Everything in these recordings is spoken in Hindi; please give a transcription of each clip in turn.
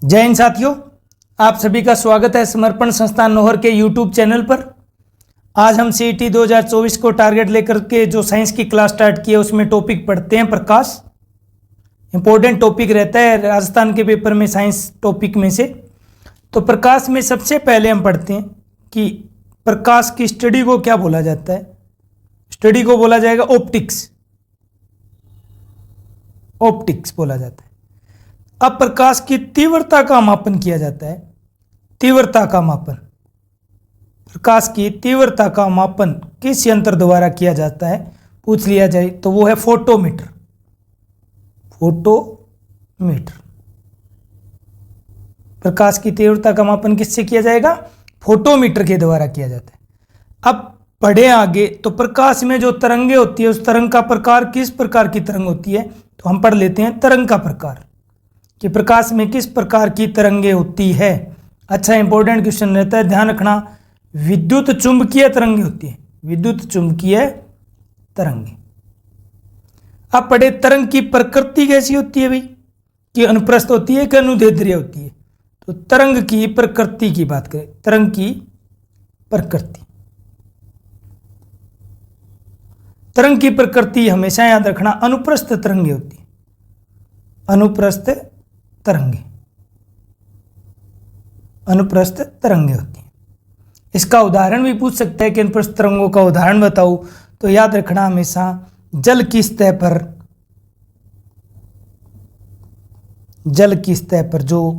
जय हिंद साथियों, आप सभी का स्वागत है समर्पण संस्थान नोहर के यूट्यूब चैनल पर। आज हम सीईटी 2024 को टारगेट लेकर के जो साइंस की क्लास स्टार्ट की है उसमें टॉपिक पढ़ते हैं प्रकाश। इंपॉर्टेंट टॉपिक रहता है राजस्थान के पेपर में साइंस टॉपिक में से। तो प्रकाश में सबसे पहले हम पढ़ते हैं कि प्रकाश की स्टडी को क्या बोला जाता है। स्टडी को बोला जाएगा ऑप्टिक्स बोला जाता है। अब प्रकाश की तीव्रता का मापन किया जाता है। तीव्रता का मापन, प्रकाश की तीव्रता का मापन किस यंत्र द्वारा किया जाता है पूछ लिया जाए तो वो है फोटोमीटर। प्रकाश की तीव्रता का मापन किससे किया जाएगा? फोटोमीटर के द्वारा किया जाता है। अब पढ़े आगे तो प्रकाश में जो तरंगे होती है उस तरंग का प्रकार किस प्रकार की तरंग होती है, तो हम पढ़ लेते हैं तरंग का प्रकार कि प्रकाश में किस प्रकार की तरंगे होती है। अच्छा इंपॉर्टेंट क्वेश्चन रहता है, ध्यान रखना। विद्युत चुंबकीय तरंगे होती है, विद्युत चुंबकीय तरंगे। अब पढ़े तरंग की प्रकृति कैसी होती है भाई, कि अनुप्रस्थ होती है कि अनुदैर्ध्य होती है। तो तरंग की प्रकृति की बात करें, तरंग की प्रकृति, तरंग की प्रकृति हमेशा याद रखना अनुप्रस्थ तरंगे होती है। अनुप्रस्थ तरंगे होती हैं। इसका उदाहरण भी पूछ सकता है कि अनुप्रस्थ तरंगों का उदाहरण बताओ, तो याद रखना हमेशा जल की सतह पर जो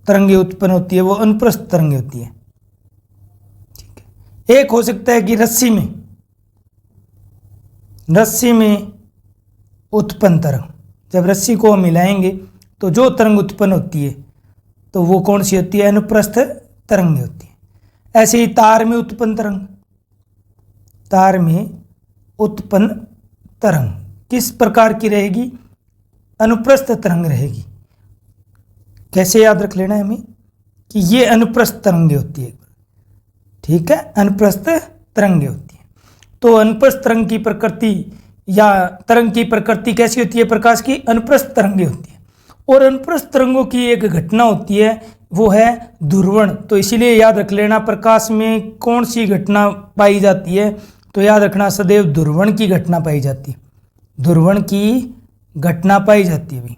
तरंगे उत्पन्न होती है वो अनुप्रस्थ तरंगे होती है। ठीक है। एक हो सकता है कि रस्सी में उत्पन्न तरंग, जब रस्सी को हम मिलाएंगे तो जो तरंग उत्पन्न होती है तो वो कौन सी होती है? अनुप्रस्थ तरंगे होती है। ऐसे ही तार में उत्पन्न तरंग किस प्रकार की रहेगी? अनुप्रस्थ तरंग रहेगी। कैसे याद रख लेना है हमें कि ये अनुप्रस्थ तरंगे होती है। ठीक है, अनुप्रस्थ तरंगे होती है। तो अनुप्रस्थ तरंग की प्रकृति या तरंग की प्रकृति कैसी होती है? प्रकाश की अनुप्रस्थ तरंगे होती है। और अनुप्रस्थ तरंगों की एक घटना होती है वो है ध्रुवण। तो इसीलिए याद रख लेना प्रकाश में कौन सी घटना पाई जाती है, तो याद रखना सदैव ध्रुवण की घटना पाई जाती है। ध्रुवण की घटना पाई जाती है भाई।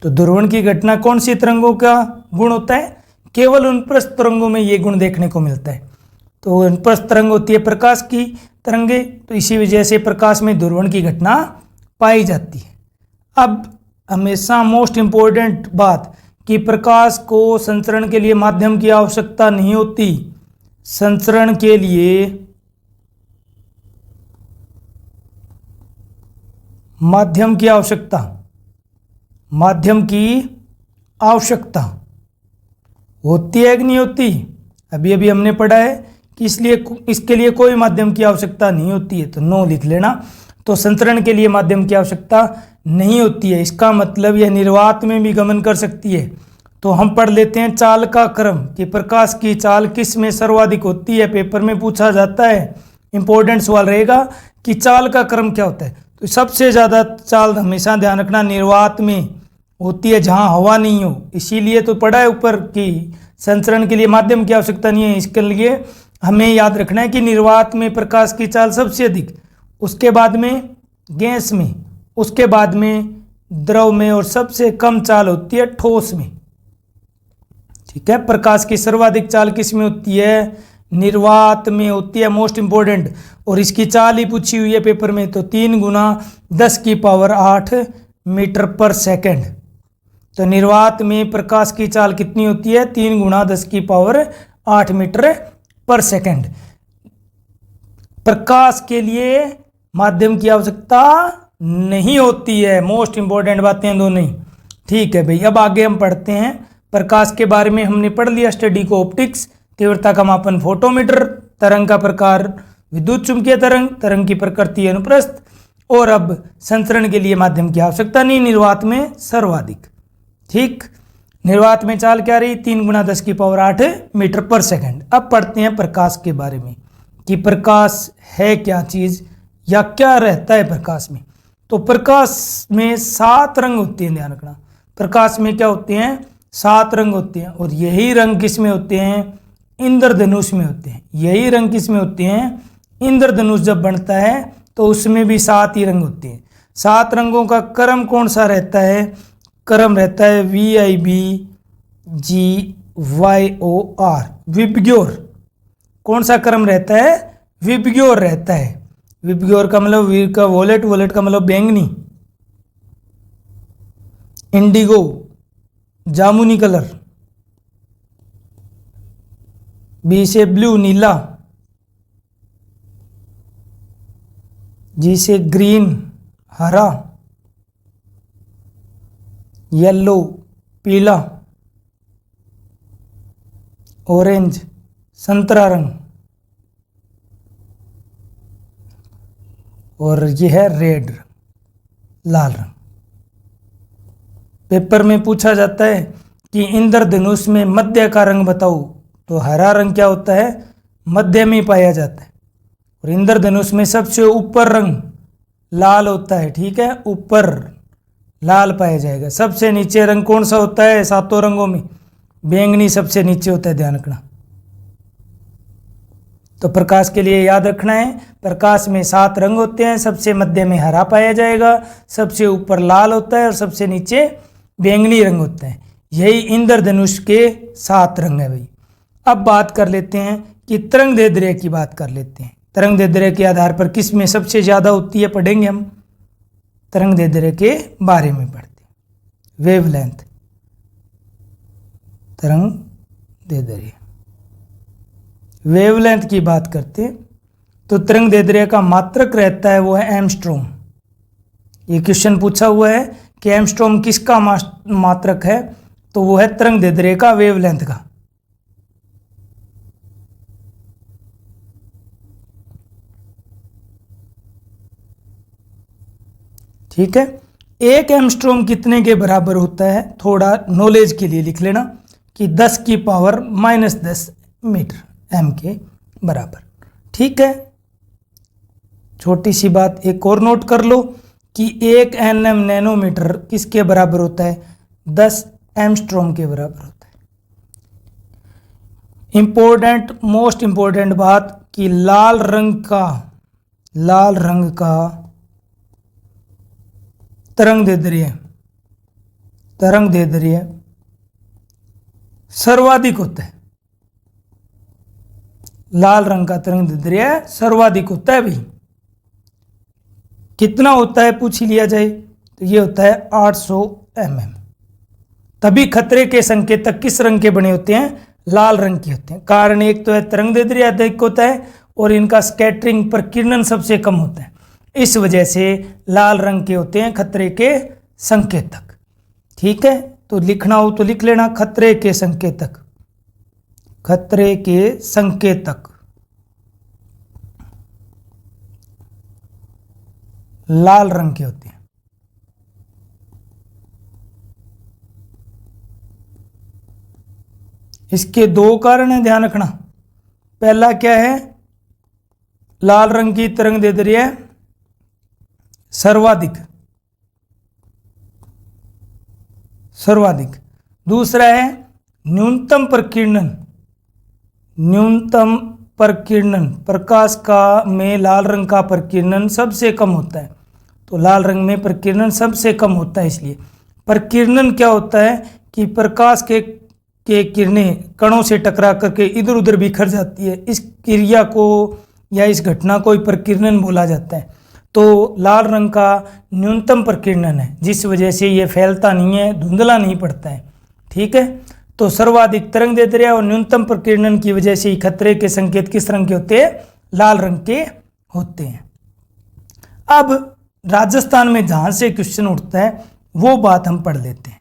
तो ध्रुवण की घटना कौन सी तरंगों का गुण होता है? केवल अनुप्रस्थ तरंगों में ये गुण देखने को मिलता है। तो अनुप्रस्थ तरंग होती है प्रकाश की तरंगे, तो इसी वजह से प्रकाश में ध्रुवण की घटना पाई जाती है। अब हमेशा मोस्ट इंपॉर्टेंट बात कि प्रकाश को संचरण के लिए माध्यम की आवश्यकता नहीं होती। संचरण के लिए माध्यम की आवश्यकता होती है कि नहीं होती? अभी हमने पढ़ा है कि इसके लिए कोई माध्यम की आवश्यकता नहीं होती है, तो नो लिख लेना। तो संचरण के लिए माध्यम की आवश्यकता नहीं होती है। इसका मतलब यह निर्वात में भी गमन कर सकती है। तो हम पढ़ लेते हैं चाल का क्रम कि प्रकाश की चाल किस में सर्वाधिक होती है। पेपर में पूछा जाता है, इंपॉर्टेंट सवाल रहेगा कि चाल का क्रम क्या होता है। तो सबसे ज़्यादा चाल हमेशा ध्यान रखना निर्वात में होती है जहाँ हवा नहीं हो। इसीलिए तो पढ़ा है ऊपर कि संचरण के लिए माध्यम की आवश्यकता नहीं है। इसके लिए हमें याद रखना है कि निर्वात में प्रकाश की चाल सबसे अधिक, उसके बाद में गैस में, उसके बाद में द्रव में, और सबसे कम चाल होती है ठोस में। ठीक है, प्रकाश की सर्वाधिक चाल किस में होती है? निर्वात में होती है, मोस्ट इंपॉर्टेंट। और इसकी चाल ही पूछी हुई है पेपर में, तो 3 × 10⁸ मीटर पर सेकेंड। तो निर्वात में प्रकाश की चाल कितनी होती है? 3 × 10⁸ मीटर पर सेकेंड। प्रकाश के लिए माध्यम की आवश्यकता नहीं होती है। मोस्ट इंपॉर्टेंट बातें दोनों ही। ठीक है भाई, अब आगे हम पढ़ते हैं प्रकाश के बारे में। हमने पढ़ लिया स्टडी को ऑप्टिक्स, तीव्रता का मापन फोटोमीटर, तरंग का प्रकार विद्युत चुंबकीय तरंग, तरंग की प्रकृति अनुप्रस्थ, और अब संचरण के लिए माध्यम की आवश्यकता नहीं, निर्वात में सर्वाधिक। ठीक, निर्वात में चाल क्या रही? 3 × 10⁸ मीटर पर सेकेंड। अब पढ़ते हैं प्रकाश के बारे में कि प्रकाश है क्या चीज़ या क्या रहता है प्रकाश में। तो प्रकाश में 7 रंग होते हैं, ध्यान रखना। प्रकाश में क्या होते हैं? 7 रंग होते हैं, और यही रंग किस में होते हैं? इंद्रधनुष में होते हैं। यही रंग किस में होते हैं? इंद्रधनुष जब बनता है तो उसमें भी 7 ही रंग होते हैं। 7 रंगों का क्रम कौन सा रहता है? क्रम रहता है VIBGYOR, विबग्योर। कौन सा क्रम रहता है? विबग्योर रहता है। विबग्योर का मतलब वीर का वॉलेट, वॉलेट का मतलब बैंगनी, इंडिगो जामुनी कलर, बी से ब्लू नीला, जी से ग्रीन हरा, येलो पीला, ऑरेंज संतरा रंग, और यह है रेड लाल रंग। पेपर में पूछा जाता है कि इंद्रधनुष में मध्य का रंग बताओ, तो हरा रंग क्या होता है? मध्य में पाया जाता है। और इंद्रधनुष में सबसे ऊपर रंग लाल होता है, ठीक है, ऊपर लाल पाया जाएगा। सबसे नीचे रंग कौन सा होता है? 7 रंगों में बैंगनी सबसे नीचे होता है, ध्यान रखना। तो प्रकाश के लिए याद रखना है, प्रकाश में 7 रंग होते हैं, सबसे मध्य में हरा पाया जाएगा, सबसे ऊपर लाल होता है, और सबसे नीचे बैंगनी रंग होता है। यही इंद्रधनुष के 7 रंग है भाई। अब बात कर लेते हैं कि तरंग दैर्ध्य की बात कर लेते हैं। तरंग दैर्ध्य के आधार पर किस में सबसे ज्यादा होती है पढ़ेंगे हम। तरंग दैर्ध्य के बारे में पढ़ते हैं। वेवलेंथ, तरंग दैर्ध्य, वेवलेंथ की बात करते हैं तो तरंग दैर्ध्य का मात्रक रहता है वो है एंगस्ट्रॉम। ये क्वेश्चन पूछा हुआ है कि एंगस्ट्रॉम किसका मात्रक है, तो वो है तरंग दैर्ध्य का, वेवलेंथ का। ठीक है, 1 एंगस्ट्रॉम कितने के बराबर होता है? थोड़ा नॉलेज के लिए लिख लेना कि 10 की पावर -10 मीटर एम के बराबर। ठीक है, छोटी सी बात एक और नोट कर लो कि 1 nm नैनोमीटर किसके बराबर होता है? 10 एंगस्ट्रॉम के बराबर होता है। इंपॉर्टेंट, मोस्ट इंपॉर्टेंट बात कि लाल रंग का तरंग दैर्ध्य सर्वाधिक होता है। लाल रंग का तरंग दैर्ध्य सर्वाधिक होता है भाई। कितना होता है पूछ लिया जाए तो ये होता है 800 mm। तभी खतरे के संकेतक किस रंग के बने होते हैं? लाल रंग के होते हैं। कारण एक तो है तरंग दैर्ध्य अधिक होता है और इनका स्कैटरिंग प्रकीर्णन सबसे कम होता है, इस वजह से लाल रंग के होते हैं खतरे के संकेतक। ठीक है, तो लिखना हो तो लिख लेना, खतरे के संकेतक, खतरे के संकेतक लाल रंग के होते हैं। इसके 2 कारण हैं, ध्यान रखना। पहला क्या है? लाल रंग की तरंग दैर्ध्य सर्वाधिक। दूसरा है न्यूनतम प्रकीर्णन, प्रकाश का में लाल रंग का प्रकीर्णन सबसे कम होता है, तो लाल रंग में प्रकीर्णन सबसे कम होता है। इसलिए प्रकीर्णन क्या होता है कि प्रकाश के किरणें कणों से टकरा करके इधर उधर बिखर जाती है। इस क्रिया को या इस घटना को प्रकीर्णन बोला जाता है। तो लाल रंग का न्यूनतम प्रकीर्णन है, जिस वजह से ये फैलता नहीं है, धुंधला नहीं पड़ता है। ठीक है, तो सर्वाधिक तरंग दैर्ध्य और न्यूनतम प्रकीर्णन की वजह से ही खतरे के संकेत किस रंग के होते हैं? लाल रंग के होते हैं। अब राजस्थान में जहां से क्वेश्चन उठता है वो बात हम पढ़ लेते हैं।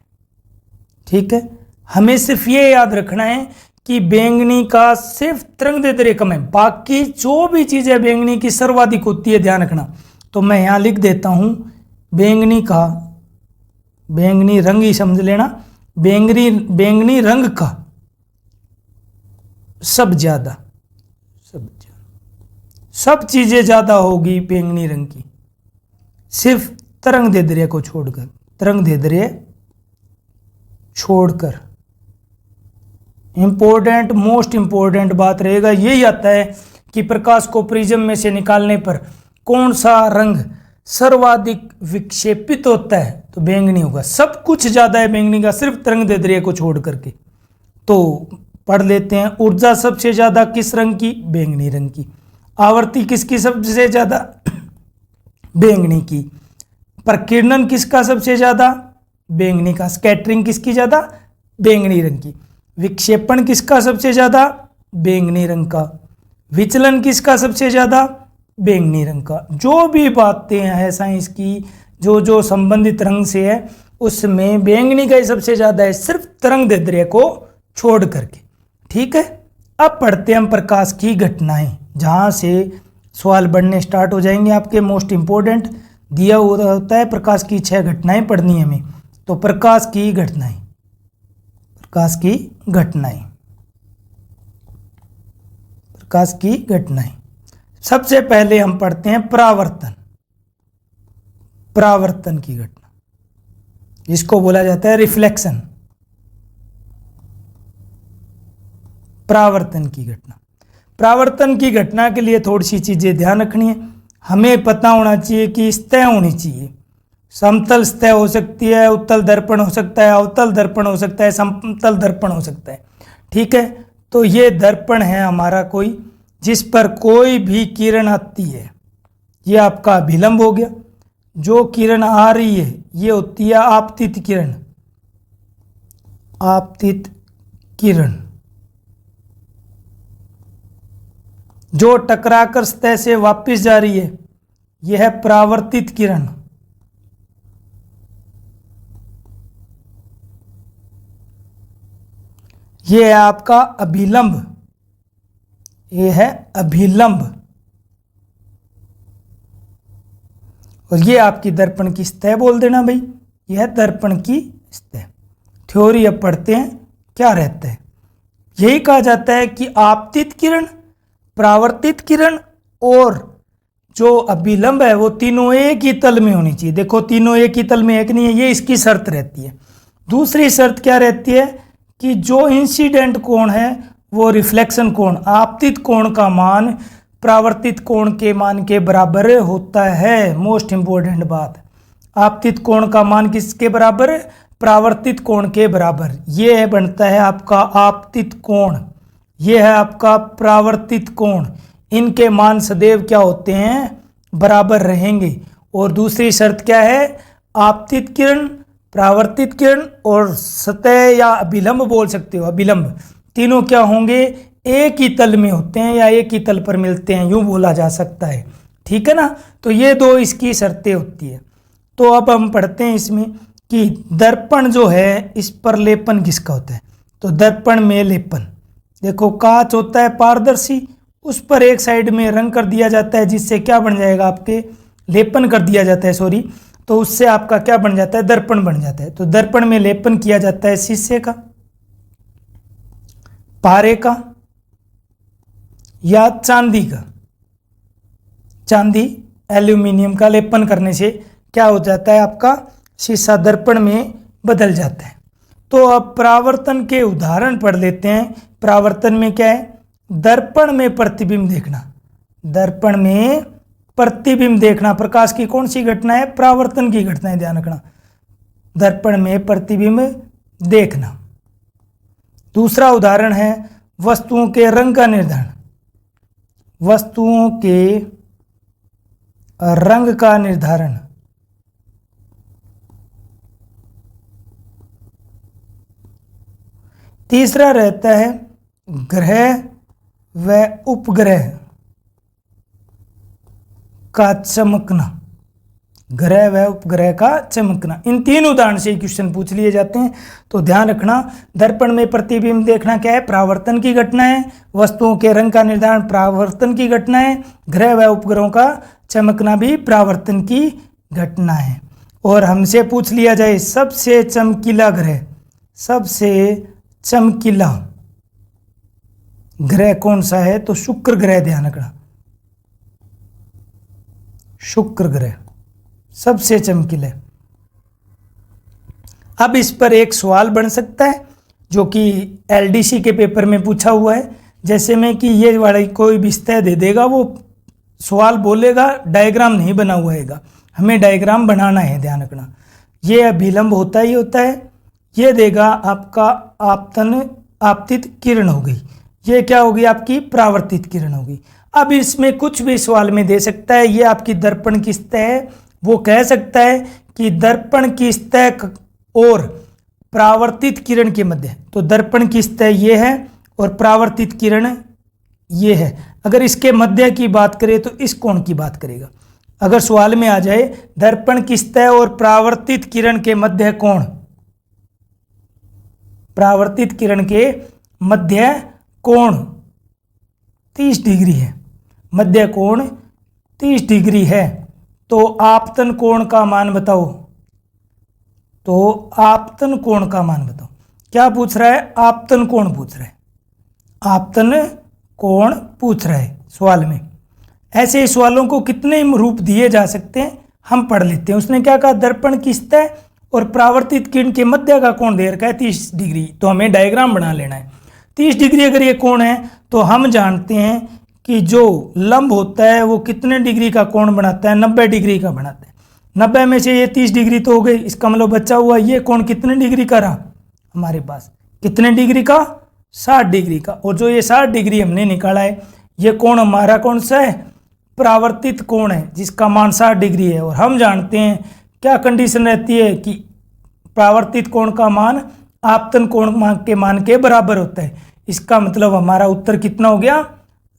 ठीक है, हमें सिर्फ ये याद रखना है कि बैंगनी का सिर्फ तरंग दैर्ध्य कम है, बाकी जो भी चीजें बैंगनी की सर्वाधिक होती है, ध्यान रखना। तो मैं यहां लिख देता हूं बैंगनी रंग ही समझ लेना, बैंगनी रंग का सब चीजें ज्यादा होगी बैंगनी रंग की, सिर्फ तरंग दैर्ध्य को छोड़कर, तरंग दैर्ध्य छोड़कर। इंपॉर्टेंट, मोस्ट इंपॉर्टेंट बात रहेगा यही आता है कि प्रकाश को प्रिज्म में से निकालने पर कौन सा रंग सर्वाधिक विक्षेपित होता है, तो बैंगनी होगा। सब कुछ ज्यादा है बैंगनी का, सिर्फ तरंग दैर्ध्य को छोड़ करके। तो पढ़ लेते हैं, ऊर्जा सबसे ज्यादा किस रंग की, बैंगनी रंग की। आवृत्ति किसकी सबसे ज्यादा, बैंगनी की। प्रकीर्णन किसका सबसे ज्यादा, बैंगनी का। स्कैटरिंग किसकी ज्यादा, बैंगनी रंग की। विक्षेपण किसका सबसे ज्यादा, बैंगनी रंग का। विचलन किसका सबसे ज्यादा, बैंगनी रंग का। जो भी बातें हैं साइंस की, जो जो संबंधित रंग से है, उसमें बैंगनी का ही सबसे ज्यादा है, सिर्फ तरंग दैर्ध्य को छोड़ करके। ठीक है, अब पढ़ते हैं हम प्रकाश की घटनाएं, जहां से सवाल बढ़ने स्टार्ट हो जाएंगे आपके। मोस्ट इंपोर्टेंट दिया हुआ होता है प्रकाश की 6 घटनाएं पढ़नी है हमें। तो प्रकाश की घटनाएं, प्रकाश की घटनाएं, प्रकाश की घटनाएं। सबसे पहले हम पढ़ते हैं परावर्तन, परावर्तन की घटना, जिसको बोला जाता है रिफ्लेक्शन। परावर्तन की घटना, परावर्तन की घटना के लिए थोड़ी सी चीजें ध्यान रखनी है। हमें पता होना चाहिए कि सतह होनी चाहिए। समतल सतह हो सकती है, उत्तल दर्पण हो सकता है, अवतल दर्पण हो सकता है, समतल दर्पण हो सकता है। ठीक है, तो ये दर्पण है हमारा कोई, जिस पर कोई भी किरण आती है, ये आपका अभिलंब हो गया। जो किरण आ रही है ये होती है आपतित किरण, आपतित किरण। जो टकराकर सतह से वापस जा रही है यह है परावर्तित किरण। यह है आपका अभिलंब, यह है अभिलंब। और ये आपकी दर्पण की सतह बोल देना भाई, यह दर्पण की सतह। थ्योरी अब पढ़ते हैं क्या रहता है। यही कहा जाता है कि आपतित किरण, परावर्तित किरण और जो अभिलंब है वो तीनों एक ही तल में होनी चाहिए। देखो तीनों एक ही तल में है कि नहीं है, ये इसकी शर्त रहती है। दूसरी शर्त क्या रहती है कि जो इंसिडेंट कोण है वो रिफ्लेक्शन कोण, आपतित कोण का मान परावर्तित कोण के मान के बराबर होता है। मोस्ट इंपोर्टेंट बात, आपतित कोण का मान किसके बराबर, परावर्तित कोण के बराबर। ये बनता है आपका आपतित कोण, ये है आपका परावर्तित कोण। इनके मान सदैव क्या होते हैं, बराबर रहेंगे। और दूसरी शर्त क्या है, आपतित किरण, परावर्तित किरण और सतह या अभिलंब बोल सकते हो, अभिलंब, तीनों क्या होंगे, एक ही तल में होते हैं या एक ही तल पर मिलते हैं, यूं बोला जा सकता है। ठीक है ना, तो ये दो इसकी शर्तें होती है। तो अब हम पढ़ते हैं इसमें कि दर्पण जो है इस पर लेपन किसका होता है। तो दर्पण में लेपन, देखो कांच होता है पारदर्शी, उस पर एक साइड में रंग कर दिया जाता है, जिससे क्या बन जाएगा, आपके लेपन कर दिया जाता है, सॉरी, तो उससे आपका क्या बन जाता है, दर्पण बन जाता है। तो दर्पण में लेपन किया जाता है शीशे का, पारे का या चांदी का। चांदी, एल्यूमिनियम का लेपन करने से क्या हो जाता है, आपका शीशा दर्पण में बदल जाता है। तो अब परावर्तन के उदाहरण पढ़ लेते हैं। परावर्तन में क्या है, दर्पण में प्रतिबिंब देखना, दर्पण में प्रतिबिंब देखना प्रकाश की कौन सी घटना है, परावर्तन की घटना है, ध्यान रखना, दर्पण में प्रतिबिंब देखना। दूसरा उदाहरण है वस्तुओं के रंग का निर्धारण, वस्तुओं के रंग का निर्धारण। तीसरा रहता है ग्रह व उपग्रह का चमकना, ग्रह व उपग्रह का चमकना। इन तीन उदाहरण से क्वेश्चन पूछ लिए जाते हैं, तो ध्यान रखना। दर्पण में प्रतिबिंब देखना क्या है, परावर्तन की घटना है। वस्तुओं के रंग का निर्धारण परावर्तन की घटना है। ग्रह व उपग्रहों का चमकना भी परावर्तन की घटना है। और हमसे पूछ लिया जाए सबसे चमकीला ग्रह, सबसे चमकीला ग्रह कौन सा है, तो शुक्र ग्रह, ध्यान रखना, शुक्र ग्रह। सबसे चमकीले। अब इस पर एक सवाल बन सकता है जो कि एलडीसी के पेपर में पूछा हुआ है, जैसे में कि ये वाला कोई भी सतह दे देगा, वो सवाल बोलेगा डायग्राम नहीं बना हुआ है, हमें डायग्राम बनाना है, ध्यान रखना। ये अभिलंब होता ही होता है, ये देगा आपका आपतित किरण हो गई, ये क्या होगी आपकी परावर्तित किरण होगी। अब इसमें कुछ भी सवाल में दे सकता है, ये आपकी दर्पण की सतह है, वो कह सकता है कि दर्पण की सतह और परावर्तित किरण के मध्य, तो दर्पण की सतह ये है और परावर्तित किरण ये है। अगर इसके मध्य की बात करें तो इस कोण की बात करेगा। अगर सवाल में आ जाए दर्पण की सतह और परावर्तित किरण के मध्य कोण, परावर्तित किरण के मध्य कोण 30 डिग्री है, मध्य कोण 30 डिग्री है, तो आपतन कोण का मान बताओ। तो आपतन कोण का मान बताओ। क्या पूछ रहा है? आपतन कोण पूछ रहा है, आपतन कोण पूछ रहा है सवाल में। ऐसे सवालों को कितने रूप दिए जा सकते हैं हम पढ़ लेते हैं। उसने क्या कहा? दर्पण की सतह और परावर्तित किरण के मध्य का कोण दे रखा है 30 डिग्री, तो हमें डायग्राम बना लेना है। 30 डिग्री अगर ये कोण है तो हम जानते हैं कि जो लंब होता है वो कितने डिग्री का कोण बनाता है? 90 डिग्री का बनाता है। 90 में से ये 30 डिग्री तो हो गई, इसका मतलब बचा हुआ ये कोण कितने डिग्री का रहा हमारे पास? कितने डिग्री का? 60 डिग्री का। और जो ये 60 डिग्री हमने निकाला है, ये कोण हमारा कौन सा है? परावर्तित कोण है, जिसका मान 60 डिग्री है। और हम जानते हैं क्या कंडीशन रहती है कि परावर्तित कोण का मान आपतन कोण के मान के बराबर होता है। इसका मतलब हमारा उत्तर कितना हो गया?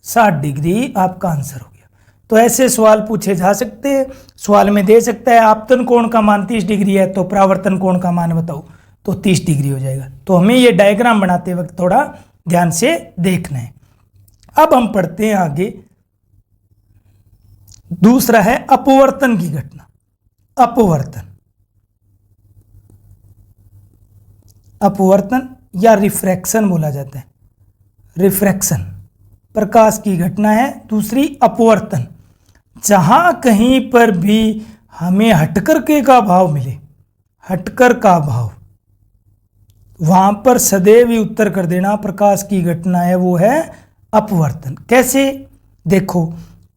60 डिग्री आपका आंसर हो गया। तो ऐसे सवाल पूछे जा सकते हैं। सवाल में दे सकता है आपतन कोण का मान 30 डिग्री है, तो परावर्तन कोण का मान बताओ, तो 30 डिग्री हो जाएगा। तो हमें ये डायग्राम बनाते वक्त थोड़ा ध्यान से देखना है। अब हम पढ़ते हैं आगे। दूसरा है अपवर्तन की घटना। अपवर्तन, अपवर्तन या रिफ्रैक्शन बोला जाता है। रिफ्रैक्शन प्रकाश की घटना है। दूसरी अपवर्तन, जहां कहीं पर भी हमें हटकर के का भाव मिले, हटकर का भाव, वहां पर सदैव ही उत्तर कर देना प्रकाश की घटना है, वो है अपवर्तन। कैसे? देखो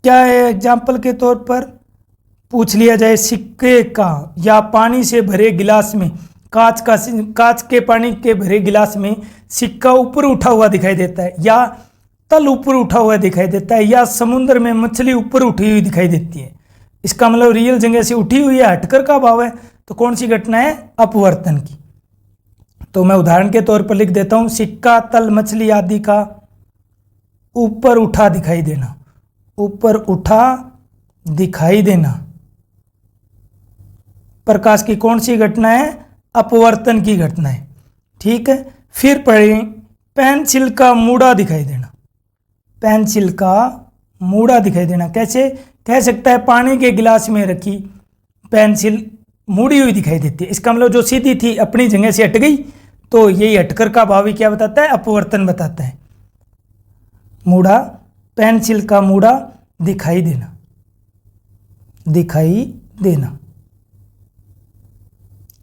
क्या है, एग्जाम्पल के तौर पर पूछ लिया जाए सिक्के का या पानी से भरे गिलास में, कांच के पानी के भरे गिलास में सिक्का ऊपर उठा हुआ दिखाई देता है, या तल ऊपर उठा हुआ दिखाई देता है, या समुद्र में मछली ऊपर उठी हुई दिखाई देती है। इसका मतलब रियल जगह से उठी हुई है, हटकर का भाव है, तो कौन सी घटना है? अपवर्तन की। तो मैं उदाहरण के तौर पर लिख देता हूं, सिक्का, तल, मछली आदि का ऊपर उठा दिखाई देना, ऊपर उठा दिखाई देना प्रकाश की कौन सी घटना है? अपवर्तन की घटना है। ठीक है, फिर पढ़ें पेंसिल का मूड़ा दिखाई देना। पेंसिल का मूड़ा दिखाई देना कैसे? कह सकता है पानी के गिलास में रखी पेंसिल मुड़ी हुई दिखाई देती है। इसका मतलब जो सीधी थी अपनी जगह से हट गई, तो यही हटकर का भाव क्या बताता है? अपवर्तन बताता है। मूड़ा, पेंसिल का मूड़ा दिखाई देना, दिखाई देना।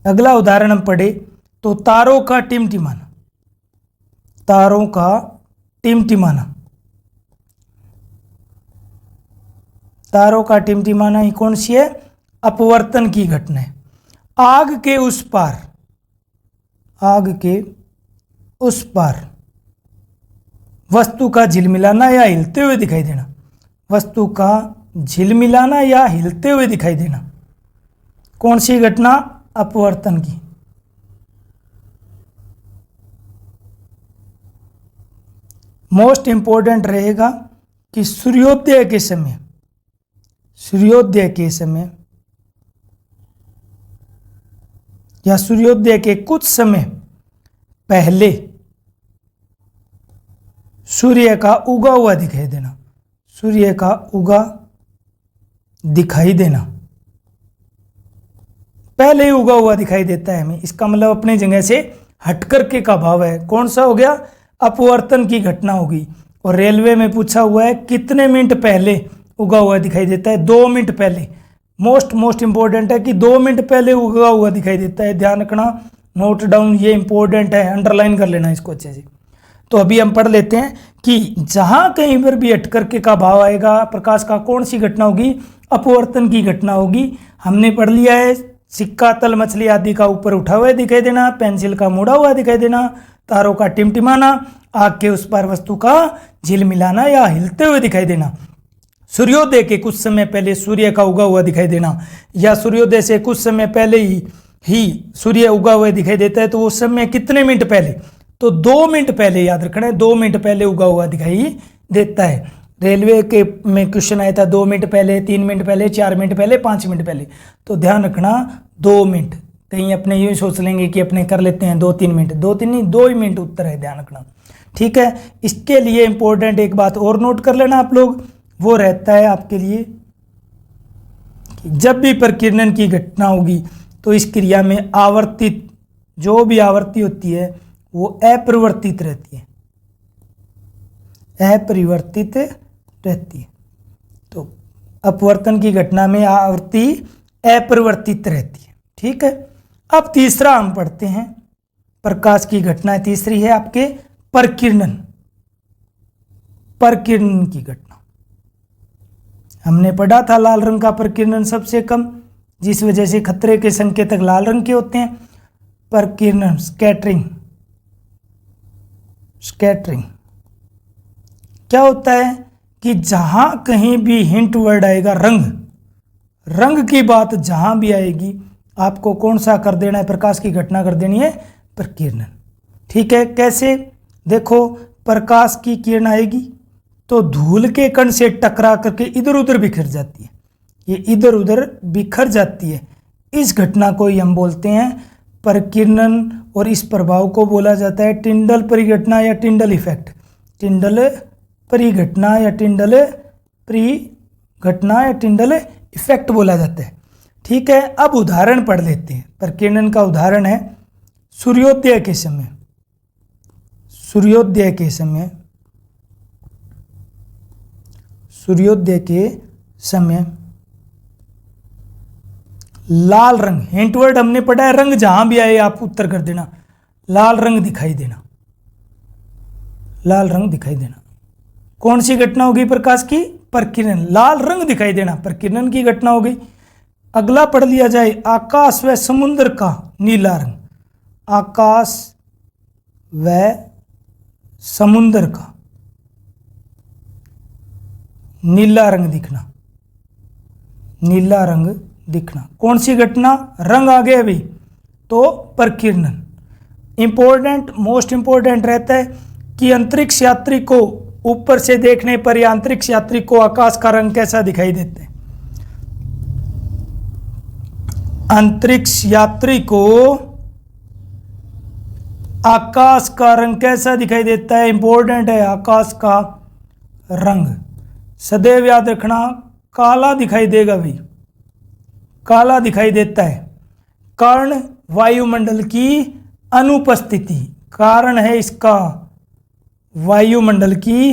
अगला उदाहरण हम पढ़े तो तारों का टिमटिमाना, तारों का टिमटिमाना, तारों का टिमटिमाना ही कौन सी है? अपवर्तन की घटना है। आग के उस पार, आग के उस पार वस्तु का झिलमिलाना या हिलते हुए दिखाई देना, वस्तु का झिलमिलाना या हिलते हुए दिखाई देना, कौन सी घटना? अपवर्तन की। मोस्ट इंपॉर्टेंट रहेगा कि सूर्योदय के समय, सूर्योदय के समय या सूर्योदय के कुछ समय पहले सूर्य का उगा हुआ दिखाई देना, सूर्य का उगा दिखाई देना, पहले ही उगा हुआ दिखाई देता है हमें। इसका मतलब अपनी जगह से हटकर के का भाव है। कौन सा हो गया? अपवर्तन की घटना होगी। और रेलवे में पूछा हुआ है कितने मिनट पहले उगा हुआ दिखाई देता है? 2 मिनट पहले। मोस्ट इंपॉर्टेंट है कि 2 मिनट पहले उगा हुआ दिखाई देता है। ध्यान रखना, नोट डाउन, ये इंपॉर्टेंट है, अंडरलाइन कर लेना इसको अच्छे से। तो अभी हम पढ़ लेते हैं कि जहां कहीं पर भी हट करके का भाव आएगा प्रकाश का, कौन सी घटना होगी? अपवर्तन की घटना होगी। हमने पढ़ लिया है, सिक्का, तल, मछली आदि का ऊपर उठा हुआ दिखाई देना, पेंसिल का मुड़ा हुआ दिखाई देना, तारों का टिमटिमाना, आग के उस पार वस्तु का झिलमिलाना या हिलते हुए दिखाई देना, सूर्योदय के कुछ समय पहले सूर्य का उगा हुआ दिखाई देना, या सूर्योदय से कुछ समय पहले ही सूर्य उगा हुआ दिखाई देता है, तो वो समय कितने मिनट पहले? तो 2 मिनट पहले, याद रखना है 2 मिनट पहले उगा हुआ दिखाई देता है। रेलवे के में क्वेश्चन आया था 2 मिनट पहले, 3 मिनट पहले, 4 मिनट पहले, 5 मिनट पहले। तो ध्यान रखना 2 मिनट, कहीं अपने यूँ सोच लेंगे कि अपने कर लेते हैं 2-3 मिनट, 2-3 नहीं, 2 ही मिनट उत्तर है, ध्यान रखना। ठीक है, इसके लिए इंपॉर्टेंट एक बात और नोट कर लेना आप लोग, वो रहता है आपके लिए कि जब भी प्रकीर्णन की घटना होगी तो इस क्रिया में आवर्तित, जो भी आवृत्ति होती है वो अपरिवर्तित रहती है, अपरिवर्तित रहती है। तो अपवर्तन की घटना में आवृत्ति अपरिवर्तित रहती है। ठीक है, अब तीसरा हम पढ़ते हैं, प्रकाश की घटना तीसरी है आपके प्रकीर्णन, प्रकीर्णन की घटना। हमने पढ़ा था लाल रंग का प्रकीर्णन सबसे कम, जिस वजह से खतरे के संकेतक लाल रंग के होते हैं। प्रकीर्णन, स्कैटरिंग, स्कैटरिंग क्या होता है कि जहां कहीं भी हिंट वर्ड आएगा, रंग, रंग की बात जहां भी आएगी आपको कौन सा कर देना है? प्रकाश की घटना कर देनी है, प्रकीर्णन। ठीक है, कैसे? देखो, प्रकाश की किरण आएगी तो धूल के कण से टकरा करके इधर उधर बिखर जाती है, ये इधर उधर बिखर जाती है। इस घटना को ही हम बोलते हैं प्रकीर्णन, और इस प्रभाव को बोला जाता है टिंडल परिघटना या टिंडल इफेक्ट। टिंडल परिघटना या टिंडल परिघटना या टिंडल इफेक्ट बोला जाता है। ठीक है, अब उदाहरण पढ़ लेते हैं। प्रकीर्णन का उदाहरण है सूर्योदय के समय, सूर्योदय के समय, सूर्योदय के समय लाल रंग, हिंट वर्ड हमने पढ़ा है, रंग जहां भी आए आप उत्तर कर देना, लाल रंग दिखाई देना, लाल रंग दिखाई देना। कौन सी घटना होगी प्रकाश की? प्रकीर्णन, लाल रंग दिखाई देना प्रकीर्णन की घटना हो गई। अगला पढ़ लिया जाए, आकाश व समुद्र का नीला रंग, आकाश व समुद्र का नीला रंग दिखना, नीला रंग दिखना। कौन सी घटना? रंग आ गया अभी, तो प्रकीर्णन। इंपॉर्टेंट, मोस्ट इंपॉर्टेंट रहता है कि अंतरिक्ष यात्री को ऊपर से देखने पर या अंतरिक्ष यात्री को आकाश का रंग कैसा दिखाई देता है? अंतरिक्ष यात्री को आकाश का रंग कैसा दिखाई देता है? इंपॉर्टेंट है, आकाश का रंग सदैव याद रखना काला दिखाई देगा भाई, काला दिखाई देता है। कारण वायुमंडल की अनुपस्थिति, कारण है इसका वायुमंडल की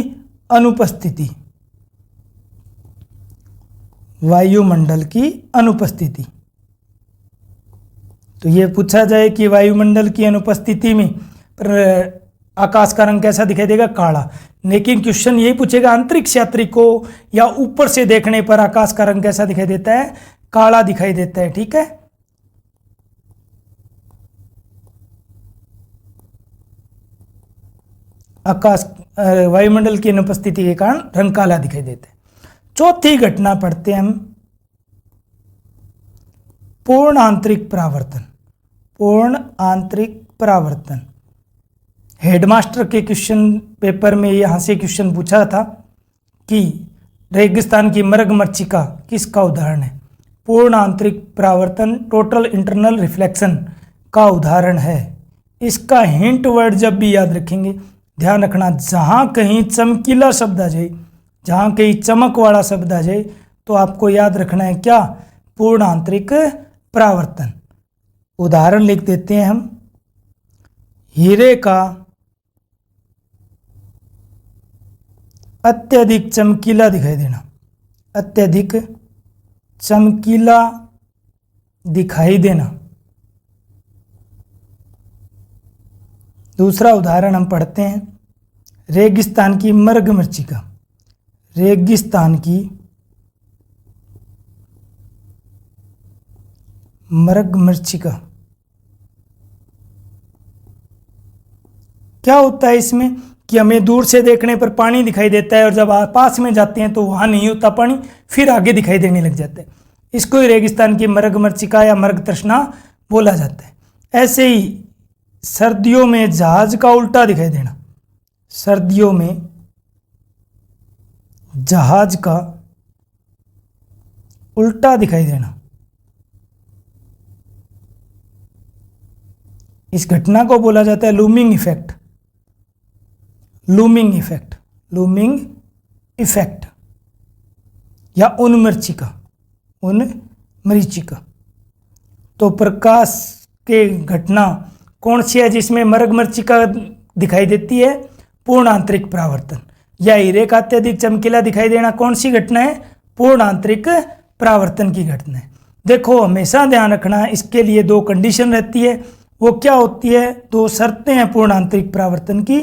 अनुपस्थिति, वायुमंडल की अनुपस्थिति। तो ये पूछा जाए कि वायुमंडल की अनुपस्थिति में आकाश का रंग कैसा दिखाई देगा? काला। लेकिन क्वेश्चन यही पूछेगा अंतरिक्ष यात्री को या ऊपर से देखने पर आकाश का रंग कैसा दिखाई देता है? काला दिखाई देता है। ठीक है, आकाश वायुमंडल की अनुपस्थिति के कारण रंग काला दिखाई देता है। चौथी घटना पढ़ते हैं हम, पूर्ण आंतरिक परावर्तन, पूर्ण आंतरिक परावर्तन। हेडमास्टर के क्वेश्चन पेपर में यहाँ से क्वेश्चन पूछा था कि रेगिस्तान की मृगमरीचिका किसका उदाहरण है? पूर्ण आंतरिक परावर्तन, टोटल इंटरनल रिफ्लेक्शन का उदाहरण है। इसका हिंट वर्ड जब भी याद रखेंगे, ध्यान रखना जहाँ कहीं चमकीला शब्द आ जाए, जहाँ कहीं चमक वाला शब्द आ जाए तो आपको याद रखना है क्या? पूर्ण आंतरिक परावर्तन। उदाहरण लिख देते हैं हम, हीरे का अत्यधिक चमकीला दिखाई देना, अत्यधिक चमकीला दिखाई देना। दूसरा उदाहरण हम पढ़ते हैं, रेगिस्तान की मृगमरीचिका। रेगिस्तान की मृगमरीचिका क्या होता है इसमें कि हमें दूर से देखने पर पानी दिखाई देता है और जब पास में जाते हैं तो वहां नहीं होता पानी, फिर आगे दिखाई देने लग जाता है। इसको ही रेगिस्तान की मृगमरीचिका या मृग तृष्णा बोला जाता है। ऐसे ही सर्दियों में जहाज का उल्टा दिखाई देना। सर्दियों में जहाज का उल्टा दिखाई देना, इस घटना को बोला जाता है looming effect. Looming effect, looming effect या उन्मरीचिका, उन्मरीचिका। तो प्रकाश के घटना कौन सी है जिसमें मृगमरीचिका दिखाई देती है? पूर्ण आंतरिक परावर्तन। या हीरे का अत्यधिक चमकीला दिखाई देना कौन सी घटना है? पूर्ण आंतरिक परावर्तन की घटना है। देखो हमेशा ध्यान रखना, इसके लिए दो कंडीशन रहती है। वो क्या होती है? दो शर्तें हैं पूर्ण आंतरिक परावर्तन की,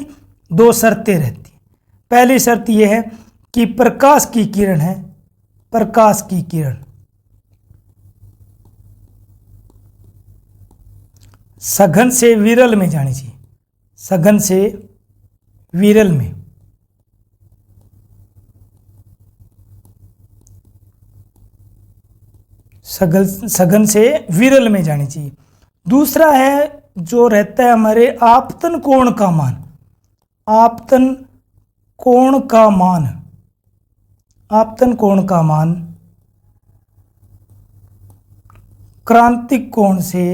दो शर्तें रहती हैं। पहली शर्त यह है कि प्रकाश की किरण है, प्रकाश की किरण सघन से विरल में जानी चाहिए। सघन से विरल में, सघन से विरल में जानी चाहिए। दूसरा है जो रहता है हमारे आपतन कोण का मान। आपतन कोण का मान, आपतन कोण का मान क्रांतिक कोण से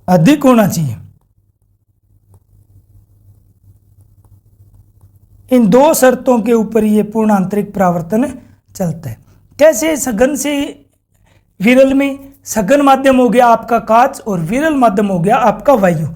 अधिक होना चाहिए। इन दो शर्तों के ऊपर ये पूर्ण आंतरिक परावर्तन चलता है। कैसे? सघन से विरल में, सघन माध्यम हो गया आपका कांच और विरल माध्यम हो गया आपका वायु।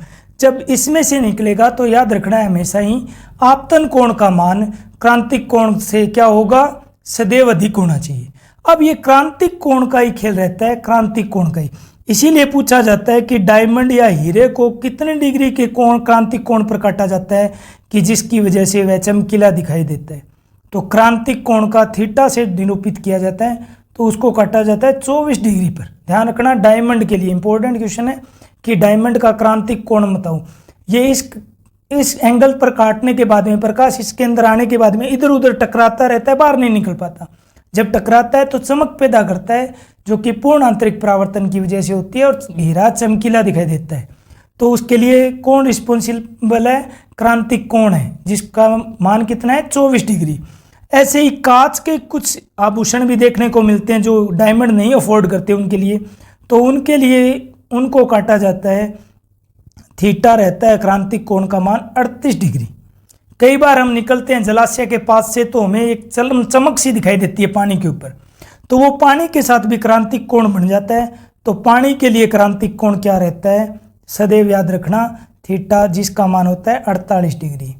जब इसमें से निकलेगा तो याद रखना है हमेशा ही आपतन कोण का मान क्रांतिक कोण से क्या होगा? सदैव अधिक होना चाहिए। अब ये क्रांतिक कोण का ही खेल रहता है, क्रांतिक कोण का ही। इसीलिए पूछा जाता है कि डायमंड या हीरे को कितने डिग्री के कोण, क्रांतिक कोण पर काटा जाता है कि जिसकी वजह से वह चमकीला दिखाई देता है। तो क्रांतिक कोण का थीटा से निरूपित किया जाता है, तो उसको काटा जाता है 24 डिग्री पर। ध्यान रखना डायमंड के लिए इंपॉर्टेंट क्वेश्चन है कि डायमंड का क्रांतिक कोण बताओ। ये इस एंगल पर काटने के बाद में प्रकाश इसके अंदर आने के बाद में इधर उधर टकराता रहता है, बाहर नहीं निकल पाता। जब टकराता है तो चमक पैदा करता है जो कि पूर्ण आंतरिक परावर्तन की वजह से होती है और हीरा चमकीला दिखाई देता है। तो उसके लिए कौन रिस्पॉन्सिबल है? क्रांतिक कोण है, जिसका मान कितना है? 24 डिग्री। ऐसे ही कांच के कुछ आभूषण भी देखने को मिलते हैं जो डायमंड नहीं अफोर्ड करते उनके लिए, तो उनके लिए उनको काटा जाता है, थीटा रहता है क्रांतिक कोण का मान 38 डिग्री। कई बार हम निकलते हैं जलाशय के पास से तो हमें एक चमक सी दिखाई देती है पानी के ऊपर, तो वो पानी के साथ भी क्रांतिक कोण बन जाता है। तो पानी के लिए क्रांतिक कोण क्या रहता है? सदैव याद रखना थीटा, जिसका मान होता है 48 डिग्री।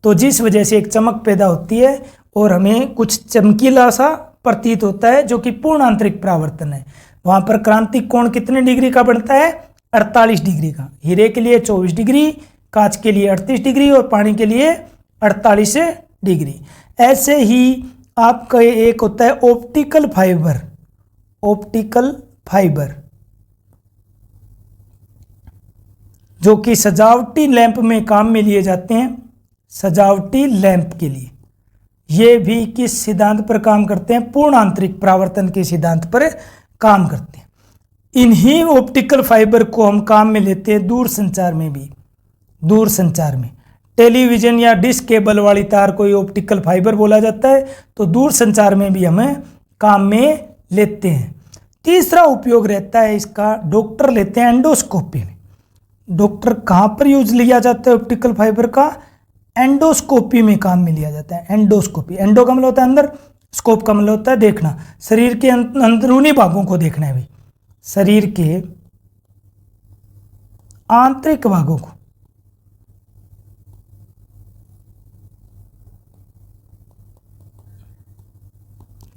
तो जिस वजह से एक चमक पैदा होती है और हमें कुछ चमकीला सा प्रतीत होता है जो कि पूर्ण आंतरिक परावर्तन है। वहां पर क्रांतिक कोण कितने डिग्री का बनता है? 48 डिग्री का। हीरे के लिए 24 डिग्री, कांच के लिए 38 डिग्री और पानी के लिए 48 डिग्री। ऐसे ही आपका एक होता है ऑप्टिकल फाइबर। ऑप्टिकल फाइबर जो कि सजावटी लैंप में काम में लिए जाते हैं, सजावटी लैंप के लिए। ये भी किस सिद्धांत पर काम करते हैं? पूर्ण आंतरिक परावर्तन के सिद्धांत पर काम करते हैं। इन्हीं ऑप्टिकल फाइबर को हम काम में लेते हैं दूर संचार में भी। दूर संचार में टेलीविजन या डिश केबल वाली तार को ऑप्टिकल फाइबर बोला जाता है, तो दूर संचार में भी हमें काम में लेते हैं। तीसरा उपयोग रहता है इसका, डॉक्टर लेते हैं एंडोस्कोपी में। डॉक्टर कहाँ पर यूज लिया जाता है ऑप्टिकल फाइबर का? एंडोस्कोपी में काम में लिया जाता है। एंडोस्कोपी, एंडो का मतलब होता है अंदर, स्कोप का मतलब होता है देखना, शरीर के अंदरूनी भागों को देखना है भाई, शरीर के आंतरिक भागों को।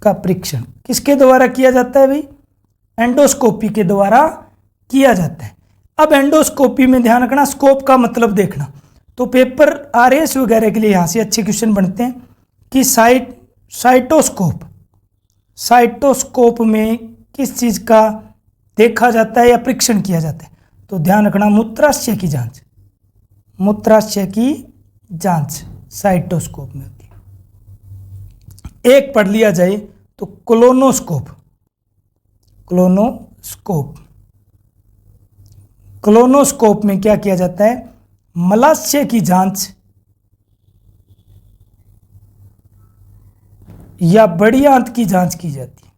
का परीक्षण किसके द्वारा किया जाता है भाई? एंडोस्कोपी के द्वारा किया जाता है। अब एंडोस्कोपी में ध्यान रखना, स्कोप का मतलब देखना। तो पेपर आरएस वगैरह के लिए यहाँ से अच्छे क्वेश्चन बनते हैं कि साइटोस्कोप में किस चीज़ का देखा जाता है या परीक्षण किया जाता है? तो ध्यान रखना, मूत्राशय की जांच साइटोस्कोप में होती है। एक पढ़ लिया जाए तो क्लोनोस्कोप में क्या किया जाता है? मलाशय की जांच या बड़ी आंत की जांच की जाती है।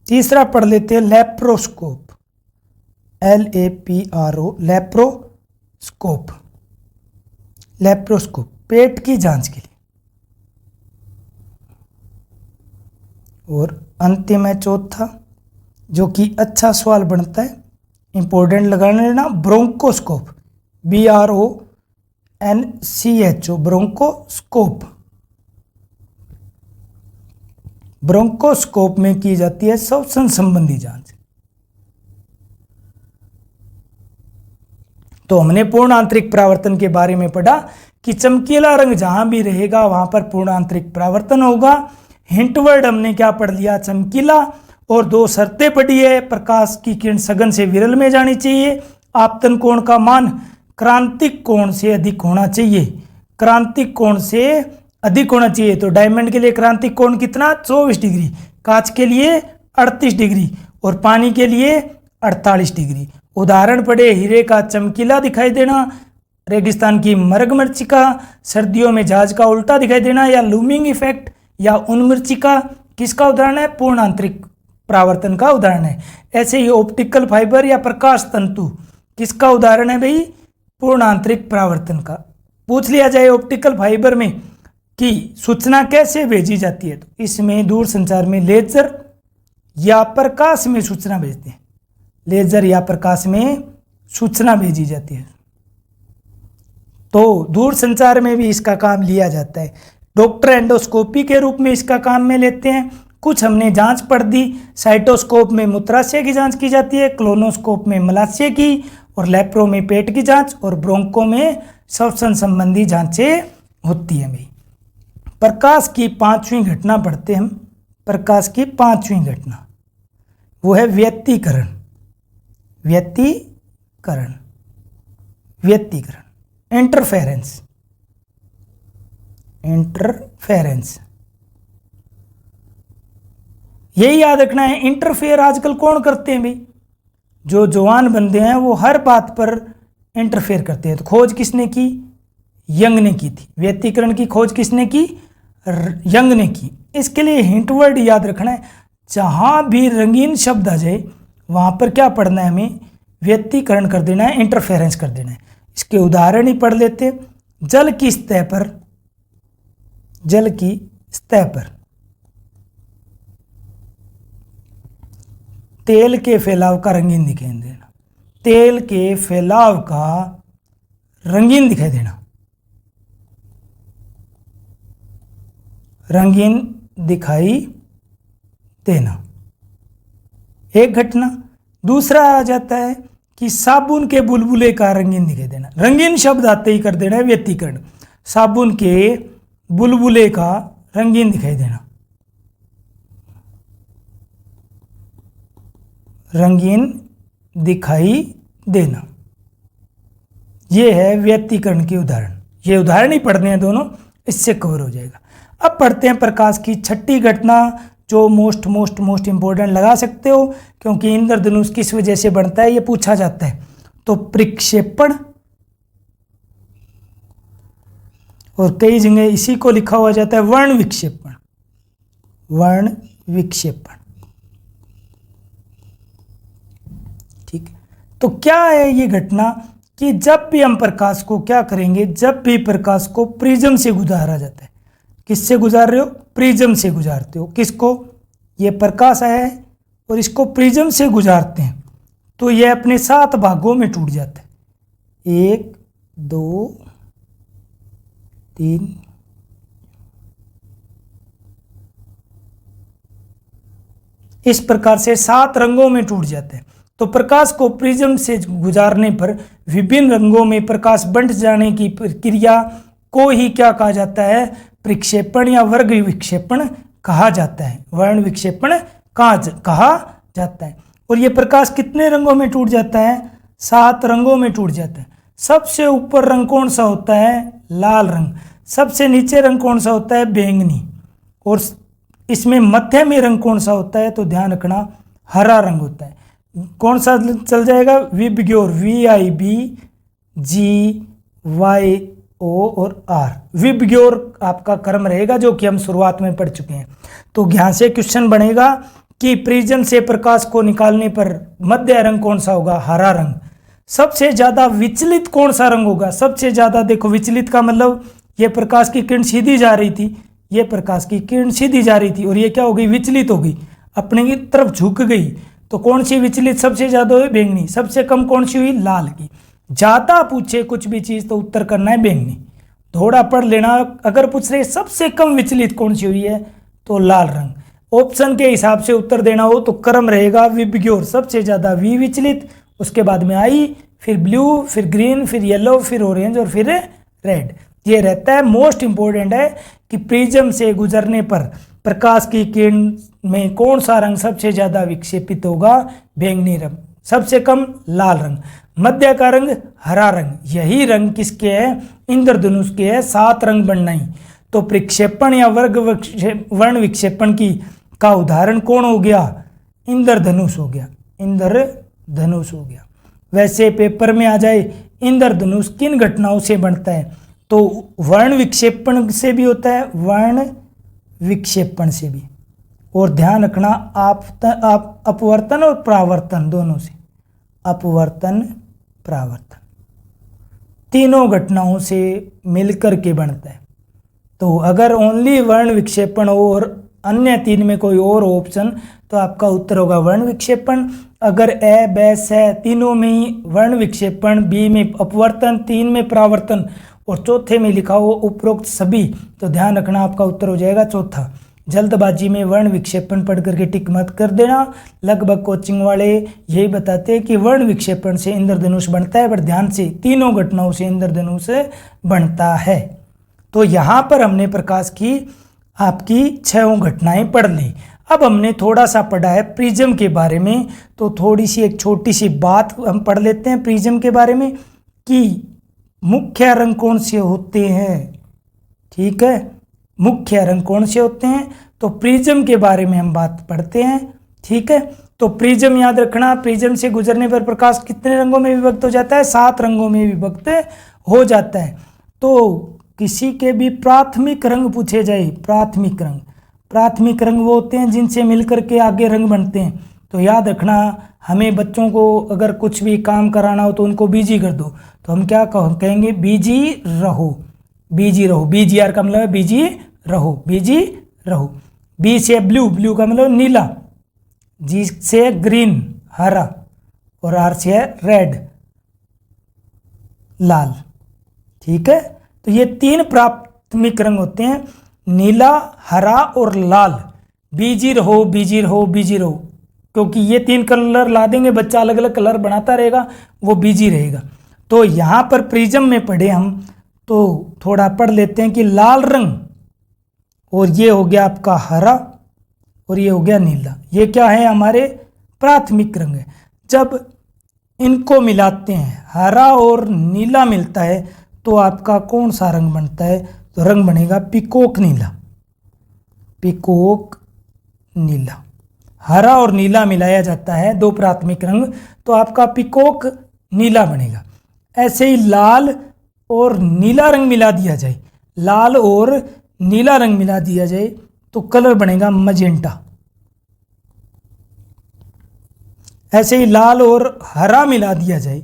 तीसरा पढ़ लेते हैं लेप्रोस्कोप, LAPRO, लेप्रोस्कोप पेट की जांच के लिए। और अंतिम है चौथा, जो कि अच्छा सवाल बनता है, इंपॉर्टेंट लगाना लेना, ब्रोंकोस्कोप, BRONCHO, ब्रोंकोस्कोप में की जाती है श्वसन संबंधी जांच। तो हमने पूर्ण आंतरिक परावर्तन के बारे में पढ़ा कि चमकीला रंग जहां भी रहेगा वहां पर पूर्ण आंतरिक परावर्तन होगा। हिंट वर्ड हमने क्या पढ़ लिया? चमकीला। और दो शर्तें पढ़ी है, प्रकाश की किरण सघन से विरल में जानी चाहिए, आपतन कोण का मान क्रांतिक कोण से अधिक होना चाहिए, क्रांतिक कोण से अधिक होना चाहिए। तो डायमंड के लिए क्रांतिक कोण कितना? 24 डिग्री, कांच के लिए 38 डिग्री और पानी के लिए 48 डिग्री। उदाहरण पढ़े, हीरे का चमकीला दिखाई देना, रेगिस्तान की मरगमर्चिका, सर्दियों में जहाज का उल्टा दिखाई देना, या लूमिंग इफेक्ट या उन्मर्चिका किसका उदाहरण है? पूर्ण आंतरिक परावर्तन का उदाहरण है। ऐसे ही ऑप्टिकल फाइबर या प्रकाश तंतु किसका उदाहरण है भाई? पूर्ण आंतरिक परावर्तन का। पूछ लिया जाए ऑप्टिकल फाइबर में कि सूचना कैसे भेजी जाती है, तो इसमें दूर संचार में लेजर या प्रकाश में सूचना भेजते हैं, लेजर या प्रकाश में सूचना भेजी जाती है। तो दूर संचार में भी इसका काम लिया जाता है। डॉक्टर एंडोस्कोपी के रूप में इसका काम में लेते हैं। कुछ हमने जांच पढ़ दी, साइटोस्कोप में मूत्राशय की जांच की जाती है, क्लोनोस्कोप में मलाशय की, और लेप्रो में पेट की जांच, और ब्रोंको में श्वसन संबंधी जांचें होती हैं भाई। प्रकाश की 5वीं घटना पढ़ते हैं हम। प्रकाश की 5वीं घटना वो है व्यतिकरण, इंटरफेरेंस। यही याद रखना है, इंटरफेयर आजकल कौन करते हैं भाई? जो जवान बंदे हैं वो हर बात पर इंटरफेयर करते हैं। तो खोज किसने की? यंग ने की थी। व्यतिकरण की खोज किसने की? यंग ने की। इसके लिए हिंट वर्ड याद रखना है, जहां भी रंगीन शब्द आ जाए वहां पर क्या पढ़ना है हमें? व्यतिकरण कर देना है, इंटरफेरेंस कर देना है। इसके उदाहरण ही पढ़ लेते हैं। जल की सतह पर तेल के फैलाव का रंगीन दिखाई देना, तेल के फैलाव का रंगीन दिखाई देना, रंगीन दिखाई देना एक घटना। दूसरा आ जाता है कि साबुन के बुलबुले का रंगीन दिखाई देना। रंगीन शब्द आते ही कर देना है व्यतिकरण। साबुन के बुलबुले का रंगीन दिखाई देना, रंगीन दिखाई देना, ये है व्यतिकरण के उदाहरण। ये उदाहरण ही पढ़ने हैं दोनों, इससे कवर हो जाएगा। अब पढ़ते हैं प्रकाश की 6ठी घटना, जो मोस्ट इंपॉर्टेंट लगा सकते हो, क्योंकि इंद्रधनुष किस वजह से बनता है ये पूछा जाता है। तो प्रक्षेपण, और कई जगह इसी को लिखा हुआ जाता है वर्ण विक्षेपण, वर्ण विक्षेपण। ठीक है, तो क्या है ये घटना कि जब भी हम प्रकाश को क्या करेंगे, जब भी प्रकाश को प्रिज्म से गुजारा जाता है, किससे गुजार रहे हो? प्रिज्म से गुजारते हो। किसको? ये प्रकाश आया है और इसको प्रिज्म से गुजारते हैं, तो ये अपने 7 भागों में टूट जाता है। 1 2 3 इस प्रकार से 7 रंगों में टूट जाते हैं। तो प्रकाश को प्रिज्म से गुजारने पर विभिन्न रंगों में प्रकाश बंट जाने की प्रक्रिया को ही क्या कहा जाता है? प्रक्षेपण या वर्ग विक्षेपण कहा जाता है। वर्ण विक्षेपण कहा जाता है। और ये प्रकाश कितने रंगों में टूट जाता है? 7 रंगों में टूट जाता है। सबसे ऊपर रंग कौन सा होता है? लाल रंग। सबसे नीचे रंग कौन सा होता है? बैंगनी। और इसमें मध्य में रंग कौन सा होता है? तो ध्यान रखना, हरा रंग होता है। कौन सा चल जाएगा? विबग्योर, VIBGYO और R। विबग्योर आपका क्रम रहेगा, जो कि हम शुरुआत में पढ़ चुके हैं। तो यहाँ से क्वेश्चन बनेगा कि प्रिज्म से प्रकाश को निकालने पर मध्य रंग कौन सा होगा? हरा रंग। सबसे ज्यादा विचलित कौन सा रंग होगा? सबसे ज्यादा, देखो विचलित का मतलब ये प्रकाश की किरण सीधी जा रही थी, ये प्रकाश की किरण सीधी जा रही थी और ये क्या हो गई? विचलित हो गई, अपने की तरफ झुक गई। तो कौन सी विचलित सबसे ज्यादा हुई? बैंगनी। सबसे कम कौन सी हुई? लाल की। ज्यादा पूछे कुछ भी चीज तो उत्तर करना है बैंगनी। थोड़ा पढ़ लेना। अगर पूछ रहे सबसे कम विचलित कौन सी हुई है, तो लाल रंग। ऑप्शन के हिसाब से उत्तर देना हो तो क्रम रहेगा विबग्योर, सबसे ज्यादा V विचलित, उसके बाद में I, फिर ब्लू, फिर ग्रीन, फिर येलो, फिर ऑरेंज और फिर रेड। ये रहता है। मोस्ट इंपॉर्टेंट है कि प्रिज्म से गुजरने पर प्रकाश की किरण में कौन सा रंग सबसे ज्यादा विक्षेपित होगा? बैंगनी रंग। सबसे कम लाल रंग। मध्य का रंग हरा रंग। यही रंग किसके है? इंद्रधनुष के है। 7 रंग बनना ही। तो प्रक्षेपण या वर्ण विक्षेपण का उदाहरण कौन हो गया? इंद्रधनुष हो गया। इंद्रधनुष हो गया। वैसे पेपर में आ जाए इंद्रधनुष किन घटनाओं से बनता है, तो वर्ण विक्षेपण से भी होता है, वर्ण विक्षेपण से भी। और ध्यान रखना, आप अपवर्तन और परावर्तन दोनों से, अपवर्तन परावर्तन तीनों घटनाओं से मिलकर के बनता है। तो अगर ओनली वर्ण विक्षेपण हो और अन्य 3 में कोई और ऑप्शन, तो आपका उत्तर होगा वर्ण विक्षेपण। अगर ए, ब, स तीनों में ही वर्ण विक्षेपण, बी में अपवर्तन, 3 में परावर्तन और चौथे में लिखा हो उपरोक्त सभी, तो ध्यान रखना आपका उत्तर हो जाएगा चौथा। जल्दबाजी में वर्ण विक्षेपण पढ़ करके टिक मत कर देना। लगभग कोचिंग वाले यही बताते हैं कि वर्ण विक्षेपण से इंद्रधनुष बनता है, पर ध्यान से तीनों घटनाओं से इंद्रधनुष बनता है। तो यहाँ पर हमने प्रकाश की आपकी 6 घटनाएं पढ़ ली। अब हमने थोड़ा सा पढ़ा है प्रिज्म के बारे में, तो थोड़ी सी एक छोटी सी बात हम पढ़ लेते हैं प्रिज्म के बारे में कि मुख्य रंग कौन से होते हैं। ठीक है, मुख्य रंग कौन से होते हैं, तो प्रिज्म के बारे में हम बात पढ़ते हैं। ठीक है, तो प्रिज्म याद रखना, प्रिज्म से गुजरने पर प्रकाश कितने रंगों में विभक्त हो जाता है? 7 रंगों में विभक्त हो जाता है। तो किसी के भी प्राथमिक रंग पूछे जाए, प्राथमिक रंग वो होते हैं जिनसे मिलकर के आगे रंग बनते हैं। तो याद रखना, हमें बच्चों को अगर कुछ भी काम कराना हो तो उनको बीजी कर दो, तो हम क्या कहेंगे? बीजी रहो, बीजी रहो। BGR का मतलब है बीजी रहो, बीजी रहो। B से ब्लू, ब्लू का मतलब नीला। G से ग्रीन, हरा। और R से रेड, लाल। ठीक है, तो ये 3 प्राथमिक रंग होते हैं, नीला, हरा और लाल। बीजी रहो, बीजी रहो, बीजी रहो, क्योंकि ये 3 कलर ला देंगे, बच्चा अलग अलग कलर बनाता रहेगा, वो बीजी रहेगा। तो यहाँ पर प्रिज्म में पढ़े हम, तो थोड़ा पढ़ लेते हैं कि लाल रंग, और ये हो गया आपका हरा, और ये हो गया नीला। ये क्या है? हमारे प्राथमिक रंग है। जब इनको मिलाते हैं, हरा और नीला मिलता है, तो आपका कौन सा रंग बनता है? तो रंग बनेगा पीकॉक नीला, पीकॉक नीला। हरा और नीला मिलाया जाता है, 2 प्राथमिक रंग, तो आपका पीकॉक नीला बनेगा। ऐसे ही लाल और नीला रंग मिला दिया जाए, लाल और नीला रंग मिला दिया जाए, तो कलर बनेगा मजेंटा। ऐसे ही लाल और हरा मिला दिया जाए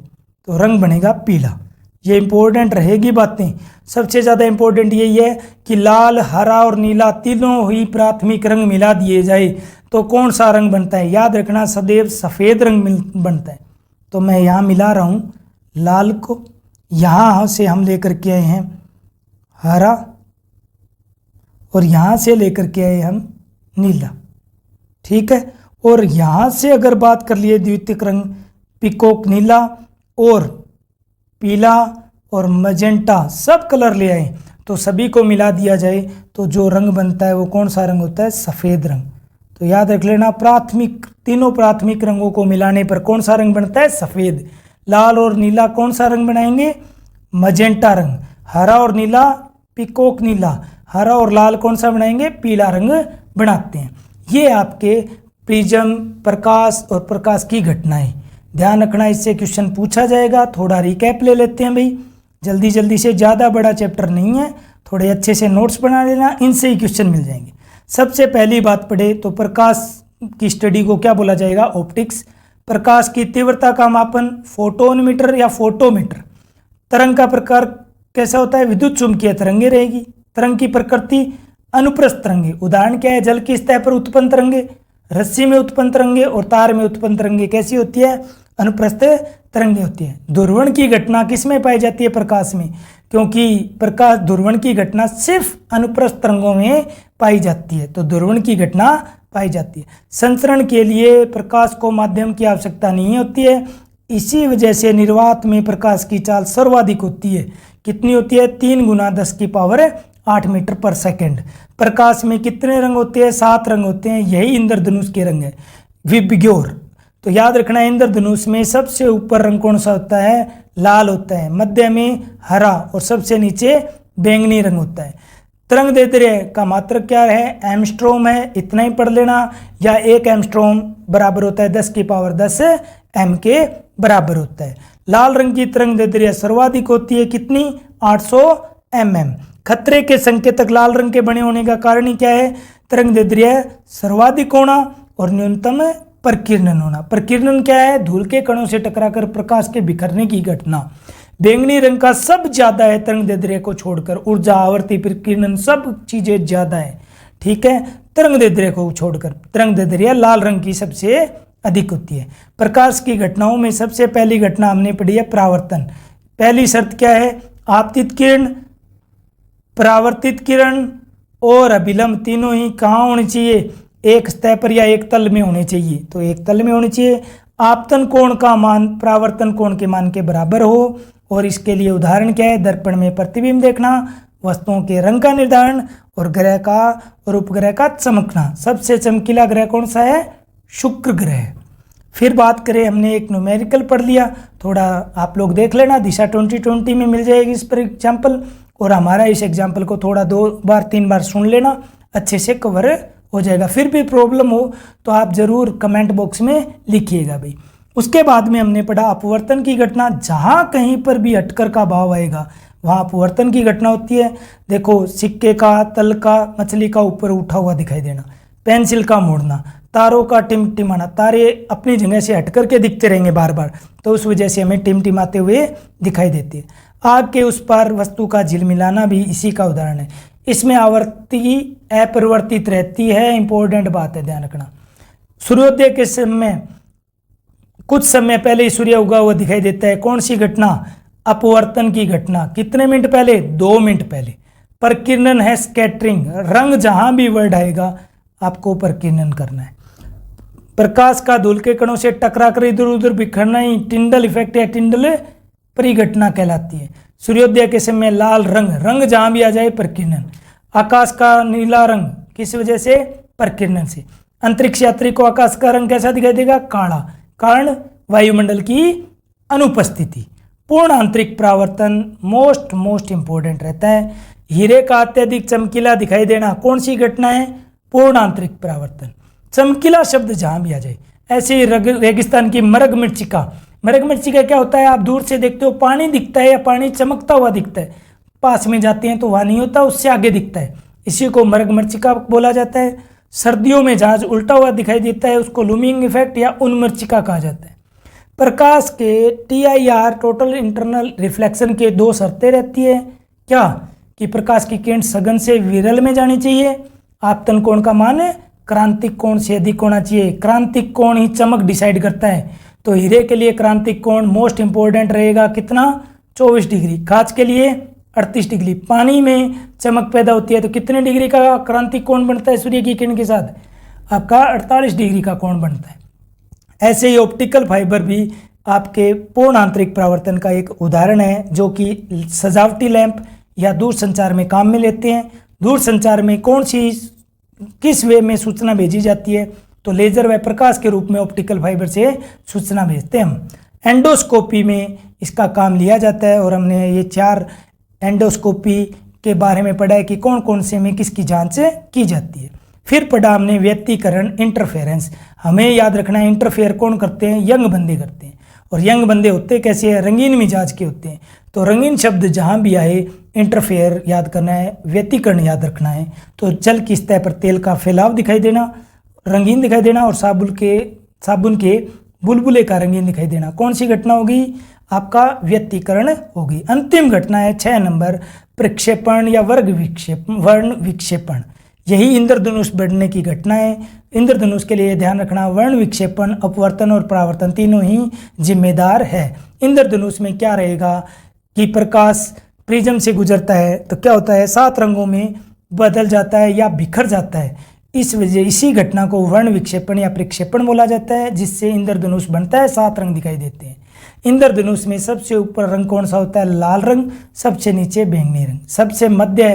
तो रंग बनेगा पीला। ये इंपॉर्टेंट रहेगी बातें। सबसे ज़्यादा इंपॉर्टेंट यही है कि लाल, हरा और नीला तीनों ही प्राथमिक रंग मिला दिए जाए तो कौन सा रंग बनता है? याद रखना, सदैव सफ़ेद रंग बनता है। तो मैं यहाँ मिला रहा हूँ लाल को, यहाँ से हम लेकर के आए हैं हरा, और यहाँ से लेकर के आए हम नीला। ठीक है, और यहाँ से अगर बात कर लिए द्वितीयक रंग पीकॉक नीला और पीला और मजेंटा सब कलर ले आए तो सभी को मिला दिया जाए तो जो रंग बनता है वो कौन सा रंग होता है? सफ़ेद रंग। तो याद रख लेना, तीनों प्राथमिक रंगों को मिलाने पर कौन सा रंग बनता है? सफ़ेद। लाल और नीला कौन सा रंग बनाएंगे? मजेंटा रंग। हरा और नीला पीकॉक नीला। हरा और लाल कौन सा बनाएंगे? पीला रंग बनाते हैं। ये आपके प्रिज्म, प्रकाश और प्रकाश की घटनाएं। ध्यान रखना, इससे क्वेश्चन पूछा जाएगा। थोड़ा रिकैप ले लेते हैं भाई, जल्दी जल्दी से, ज़्यादा बड़ा चैप्टर नहीं है, थोड़े अच्छे से नोट्स बना लेना, इनसे ही क्वेश्चन मिल जाएंगे। सबसे पहली बात पढ़े तो प्रकाश की स्टडी को क्या बोला जाएगा? ऑप्टिक्स। प्रकाश की तीव्रता का मापन फोटोमीटर या फोटोमीटर। तरंग का प्रकार कैसा होता है? विद्युत चुंबकीय तरंगे रहेगी। तरंग की प्रकृति अनुप्रस्थ तरंगे। उदाहरण क्या है? जल की सतह पर उत्पन्न तरंगे, रस्सी में उत्पन्न तरंगे और तार में उत्पन्न तरंगे कैसी होती है? अनुप्रस्थ तरंगे होती है। ध्रुवण की घटना किस में पाई जाती है? प्रकाश में, क्योंकि प्रकाश ध्रुवण की घटना सिर्फ अनुप्रस्थ तरंगों में पाई जाती है, तो ध्रुवण की घटना पाई जाती है। संचरण के लिए प्रकाश को माध्यम की आवश्यकता नहीं होती है, इसी वजह से निर्वात में प्रकाश की चाल सर्वाधिक होती है। कितनी होती है? 3 × 10⁸ मीटर पर सेकेंड। प्रकाश में कितने रंग होते हैं? 7 रंग होते हैं, यही इंद्रधनुष के रंग है। विबग्योर। तो याद रखना, इंद्रधनुष में सबसे ऊपर रंग कौन सा होता है? लाल होता है, मध्य में हरा और सबसे नीचे बैंगनी रंग होता है। तरंग दैर्ध्य का मात्रक क्या है? एंगस्ट्रॉम है, इतना ही पढ़ लेना, या 1 एंगस्ट्रॉम बराबर होता है 10⁻10 एम के बराबर होता है। लाल रंग की तरंग दैर्ध्य सर्वाधिक होती है, कितनी? 800 mm। खतरे के संकेतक लाल रंग के बने होने का कारण ही क्या है? तरंग दैर्ध्य सर्वाधिक होना और न्यूनतम प्रकीर्णन होना। प्रकीर्णन क्या है? धूल के कणों से टकराकर प्रकाश के बिखरने की घटना। बैंगनी रंग का सब ज्यादा है तरंग दैर्ध्य को छोड़कर, ऊर्जा, आवर्ती, प्रकीर्णन सब चीजें ज्यादा है, ठीक है, तरंग दैर्ध्य को छोड़कर। तरंग दैर्ध्य लाल रंग की सबसे अधिक होती है। प्रकाश की घटनाओं में सबसे पहली घटना हमने पढ़ी है परावर्तन। पहली शर्त क्या है? आपतित किरण, परावर्तित किरण और अभिलंब तीनों ही कहाँ होने चाहिए? एक सतह पर या एक तल में होने चाहिए, तो एक तल में होने चाहिए। आपतन कोण का मान परावर्तन कोण के मान के बराबर हो, और इसके लिए उदाहरण क्या है? दर्पण में प्रतिबिंब देखना, वस्तुओं के रंग का निर्धारण और ग्रह का और उपग्रह का चमकना। सबसे चमकीला ग्रह कौन सा है? शुक्र ग्रह। फिर बात करें, हमने एक न्यूमेरिकल पढ़ लिया, थोड़ा आप लोग देख लेना, दिशा 2020 में मिल जाएगी इस पर एग्जाम्पल, और हमारा इस एग्जाम्पल को थोड़ा 2 बार 3 बार सुन लेना, अच्छे से कवर हो जाएगा। फिर भी प्रॉब्लम हो तो आप जरूर कमेंट बॉक्स में लिखिएगा भाई। उसके बाद में हमने पढ़ा अपवर्तन की घटना। जहाँ कहीं पर भी अटकर का भाव आएगा वहाँ अपवर्तन की घटना होती है। देखो, सिक्के का, तल का, मछली का ऊपर उठा हुआ दिखाई देना, पेंसिल का मोड़ना, तारों का टिमटिमाना, तारे अपनी जगह से हट करके दिखते रहेंगे बार बार, तो उस वजह से हमें टिमटिमाते हुए दिखाई देते हैं। आग के उस पार वस्तु का झिलमिलाना भी इसी का उदाहरण है। इसमें आवर्ती अपरिवर्तित रहती है, इंपॉर्टेंट बात है, ध्यान रखना। सूर्योदय के समय कुछ समय पहले ही सूर्य उगा हुआ दिखाई देता है, कौन सी घटना? अपवर्तन की घटना। कितने मिनट पहले? 2 मिनट पहले। प्रकीर्णन है स्कैटरिंग, रंग जहां भी वर्ड आएगा आपको प्रकीर्णन करना है। प्रकाश का धूल के कणों से टकरा कर इधर उधर बिखरना ही टिंडल इफेक्ट या टिंडल परिघटना कहलाती है। सूर्योदय के समय लाल रंग, रंग जहां भी आ जाए प्रकीर्णन। आकाश का नीला रंग किस वजह से? प्रकीर्णन से। अंतरिक्ष यात्री को आकाश का रंग कैसा दिखाई देगा? काला, कारण वायुमंडल की अनुपस्थिति। पूर्ण आंतरिक परावर्तन मोस्ट इंपॉर्टेंट रहता है। हीरे का अत्यधिक चमकीला दिखाई देना कौन सी घटना है? पूर्ण आंतरिक परावर्तन। चमकीला शब्द जहां भी आ जाए। ऐसे ही रेगिस्तान की मरग मृत्तिका, मरग मृत्तिका क्या होता है? आप दूर से देखते हो पानी दिखता है या पानी चमकता हुआ दिखता है, पास में जाते हैं तो वहाँ नहीं होता, उससे आगे दिखता है, इसी को मरग मृत्तिका बोला जाता है। सर्दियों में जहाज उल्टा हुआ दिखाई देता है, उसको लूमिंग इफेक्ट या उन्मृत्तिका कहा जाता है। प्रकाश के TIR टोटल इंटरनल रिफ्लेक्शन के 2 शर्तें रहती है। क्या? कि प्रकाश की किरण सघन से विरल में जानी चाहिए, आपतन कोण का मान क्रांतिक कोण से अधिक होना चाहिए। क्रांतिक कोण ही चमक डिसाइड करता है, तो हीरे के लिए क्रांतिक कोण मोस्ट इंपॉर्टेंट रहेगा, कितना? 24 डिग्री। कांच के लिए 38 डिग्री। पानी में चमक पैदा होती है तो कितने डिग्री का क्रांतिक कोण बनता है सूर्य की किरण के साथ? आपका 48 डिग्री का कोण बनता है। ऐसे ही ऑप्टिकल फाइबर भी आपके पूर्ण आंतरिक परावर्तन का एक उदाहरण है, जो कि सजावटी लैंप या दूर संचार में काम में लेते हैं। दूर संचार में किस वे में सूचना भेजी जाती है, तो लेजर व प्रकाश के रूप में ऑप्टिकल फाइबर से सूचना भेजते हैं हम। एंडोस्कोपी में इसका काम लिया जाता है, और हमने ये 4 एंडोस्कोपी के बारे में पढ़ा है कि कौन कौन से में किसकी जांच की जाती है। फिर पढ़ा हमने व्यतिकरण, इंटरफेरेंस। हमें याद रखना है इंटरफेयर कौन करते हैं, यंग बंदे करते हैं। और यंग बंदे होते कैसे हैं, रंगीन मिजाज के होते हैं। तो रंगीन शब्द जहाँ भी आए इंटरफेयर याद करना है, व्यतिकरण याद रखना है। तो जल की सतह पर तेल का फैलाव दिखाई देना, रंगीन दिखाई देना, और साबुन के बुलबुले का रंगीन दिखाई देना, कौन सी घटना होगी, आपका व्यतिकरण होगी। अंतिम घटना है 6 नंबर, प्रक्षेपण या वर्ण विक्षेपण। यही इंद्रधनुष बढ़ने की घटना है। इंद्रधनुष के लिए ध्यान रखना, वर्ण विक्षेपण, अपवर्तन और परावर्तन तीनों ही जिम्मेदार है। इंद्रधनुष में क्या रहेगा कि प्रकाश प्रिज्म से गुजरता है तो क्या होता है, 7 रंगों में बदल जाता है या बिखर जाता है। इसी घटना को वर्ण विक्षेपण या प्रक्षेपण बोला जाता है, जिससे इंद्रधनुष बनता है, 7 रंग दिखाई देते हैं। इंद्रधनुष में सबसे ऊपर रंग कौन सा होता है, लाल रंग, सबसे नीचे बैंगनी रंग, सबसे मध्य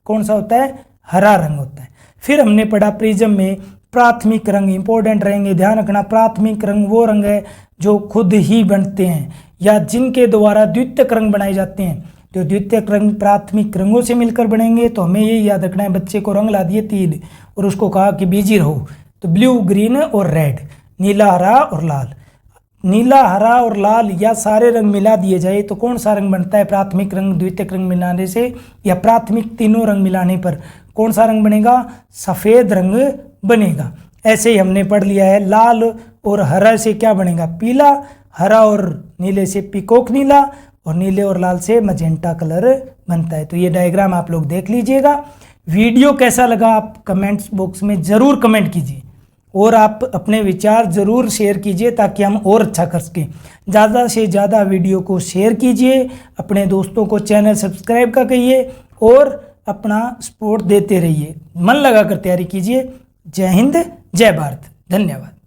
कौन सा होता है, हरा रंग होता है। फिर हमने पढ़ा प्रिज्म में प्राथमिक रंग इंपॉर्टेंट रहेंगे, ध्यान रखना। प्राथमिक रंग वो रंग है जो खुद ही बनते हैं या जिनके द्वारा द्वितीयक रंग बनाए जाते हैं। जो द्वितीयक रंग प्राथमिक रंगों से मिलकर बनेंगे, तो हमें ये याद रखना है, बच्चे को रंग ला दिए 3 और उसको कहा कि बिजी रहो, तो ब्लू, ग्रीन और रेड, नीला, हरा और लाल। नीला, हरा और लाल या सारे रंग मिला दिए जाए तो कौन सा रंग बनता है, प्राथमिक रंग द्वितीयक रंग मिलाने से, या प्राथमिक तीनों रंग मिलाने पर कौन सा रंग बनेगा, सफ़ेद रंग बनेगा। ऐसे ही हमने पढ़ लिया है, लाल और हरा से क्या बनेगा, पीला, हरा और नीले से पीकॉक नीला, और नीले और लाल से मजेंटा कलर बनता है। तो ये डायग्राम आप लोग देख लीजिएगा। वीडियो कैसा लगा आप कमेंट्स बॉक्स में ज़रूर कमेंट कीजिए, और आप अपने विचार ज़रूर शेयर कीजिए ताकि हम और अच्छा कर सकें। ज़्यादा से ज़्यादा वीडियो को शेयर कीजिए, अपने दोस्तों को चैनल सब्सक्राइब का कहिए, और अपना सपोर्ट देते रहिए। मन लगा कर तैयारी कीजिए। जय हिंद, जय भारत, धन्यवाद।